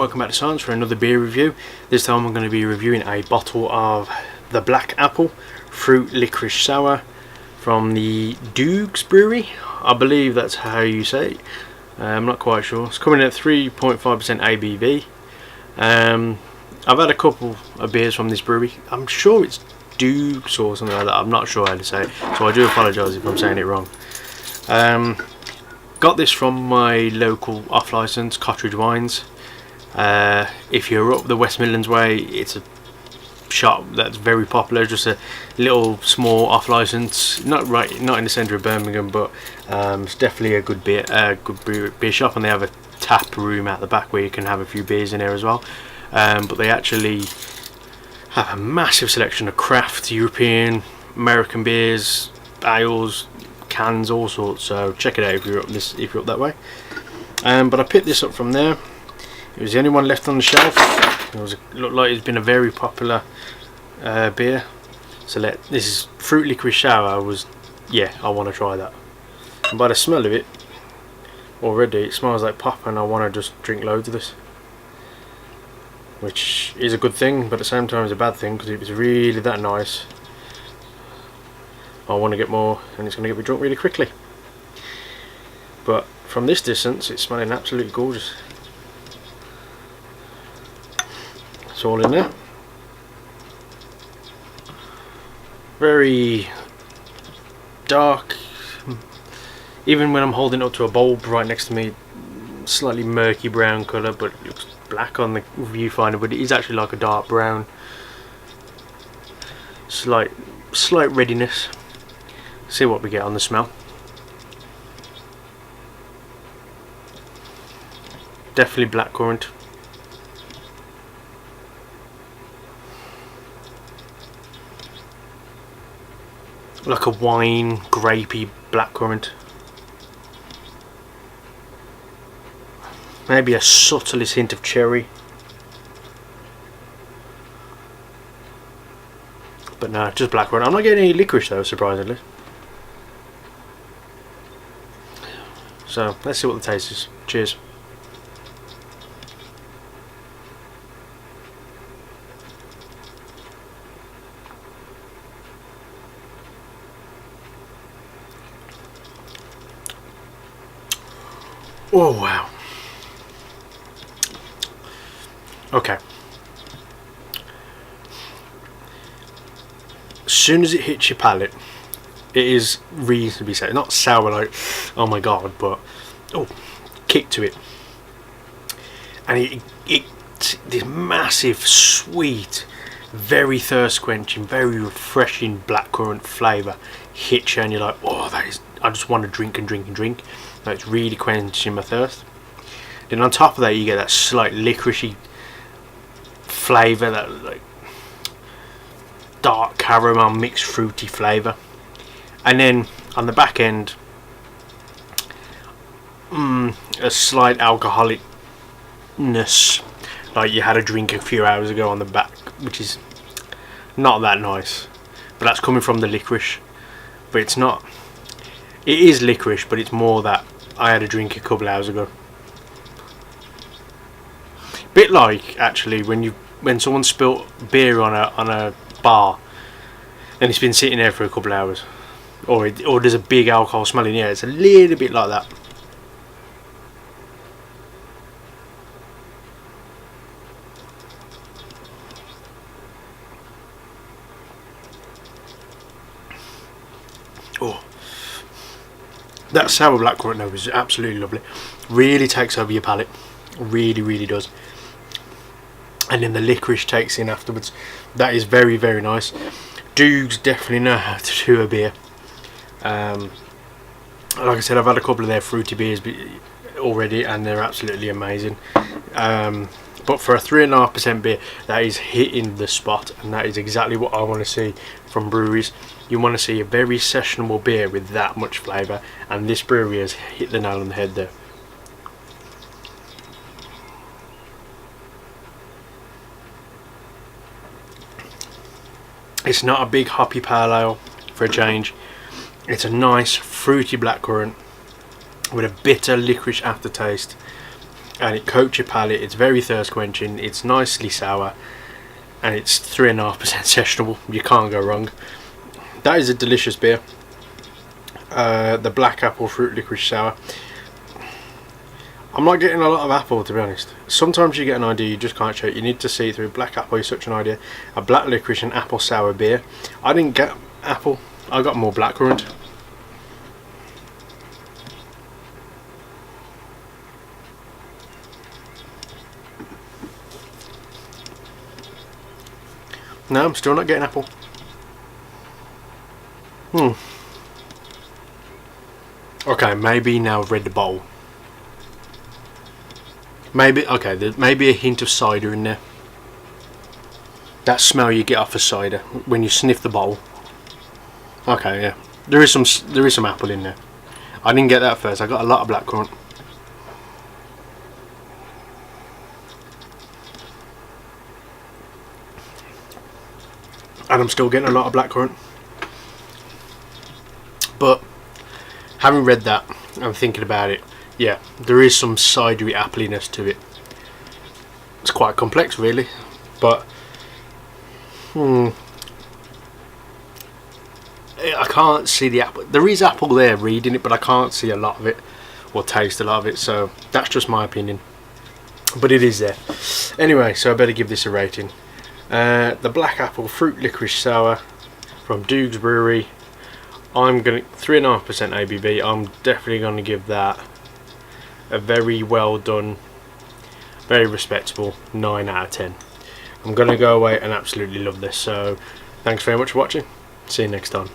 welcome back to Psyance for another beer review. This time I'm going to be reviewing a bottle of the Black Apple Fruit Licorice Sour from the Dougs Brewery. I believe that's how you say it. I'm not quite sure. It's coming at 3.5% ABV. I've had a couple of beers from this brewery. I'm sure it's Dougs or something like that. I'm not sure how to say it, so I do apologise if I'm saying it wrong. Got this from my local off-licence, Cottridge Wines. If you're up the West Midlands way, it's a shop that's very popular. Just a little small off-licence, not in the centre of Birmingham, but it's definitely a good beer shop, and they have a tap room out the back where you can have a few beers in there as well. But they actually have a massive selection of craft, European, American beers, ales, cans, all sorts. So check it out if you're up that way. But I picked this up from there. It was the only one left on the shelf. It looked like it's been a very popular beer. So this is Fruit Licorice Sour. I want to try that. And by the smell of it, already it smells like pop, and I want to just drink loads of this. Which is a good thing, but at the same time it's a bad thing, because if it's really that nice, I want to get more, and it's going to get me drunk really quickly. But from this distance, it's smelling absolutely gorgeous. It's all in there. Very dark. Even when I'm holding it up to a bulb right next to me, slightly murky brown colour, but it looks black on the viewfinder, but it is actually like a dark brown. Slight readiness. See what we get on the smell. Definitely blackcurrant. Like a wine, grapey blackcurrant. Maybe a subtlest hint of cherry. But no, just blackcurrant. I'm not getting any licorice though, surprisingly. So let's see what the taste is. Cheers. Oh wow. Okay. As soon as it hits your palate, it is reasonably sour. Not sour like, oh my god, but kick to it. And it's this massive, sweet, very thirst quenching, very refreshing blackcurrant flavour hits you, and you're like, oh, I just want to drink and drink and drink. Like, it's really quenching my thirst. Then on top of that, you get that slight licoricey flavour, that like dark caramel mixed fruity flavour. And then on the back end, a slight alcoholicness, like you had a drink a few hours ago on the back, which is not that nice. But that's coming from the licorice. But it's not. It is licorice, but it's more that I had a drink a couple hours ago. Bit like actually when someone spilt beer on a bar, and it's been sitting there for a couple hours. Or there's a big alcohol smell in the air. It's a little bit like that. Oh, that sour blackcurrant though is absolutely lovely. Really takes over your palate. Really, really does. And then the licorice takes in afterwards. That is very, very nice. Dougs definitely know how to do a beer. Like I said, I've had a couple of their fruity beers already, and they're absolutely amazing. But for a 3.5% beer, that is hitting the spot, and that is exactly what I want to see from breweries. You want to see a very sessionable beer with that much flavour, and this brewery has hit the nail on the head there. It's not a big hoppy pale ale for a change. It's a nice fruity blackcurrant with a bitter licorice aftertaste, and it coats your palate. It's very thirst quenching, it's nicely sour, and it's 3.5% sessionable. You can't go wrong. That is a delicious beer. The Black Apple Fruit Licorice Sour. I'm not getting a lot of apple, to be honest. Sometimes you get an idea you just can't shake. You need to see it through. Black apple is such an idea. A black licorice and apple sour beer. I didn't get apple, I got more blackcurrant. No, I'm still not getting apple. Okay, maybe now I've read the bowl. Maybe, okay, there may be a hint of cider in there. That smell you get off a cider when you sniff the bowl. Okay, yeah, there is some apple in there. I didn't get that first. I got a lot of blackcurrant. And I'm still getting a lot of blackcurrant. But having read that, I'm thinking about it. Yeah, there is some cidery appliness to it. It's quite complex, really, but I can't see the apple. There is apple there reading it, but I can't see a lot of it or taste a lot of it. So that's just my opinion, but it is there anyway. So I better give this a rating. The Black Apple Fruit Licorice Sour from Duke's Brewery. I'm gonna 3.5% ABV. I'm definitely gonna give that a very well done, very respectable 9 out of 10. I'm gonna go away and absolutely love this. So thanks very much for watching. See you next time.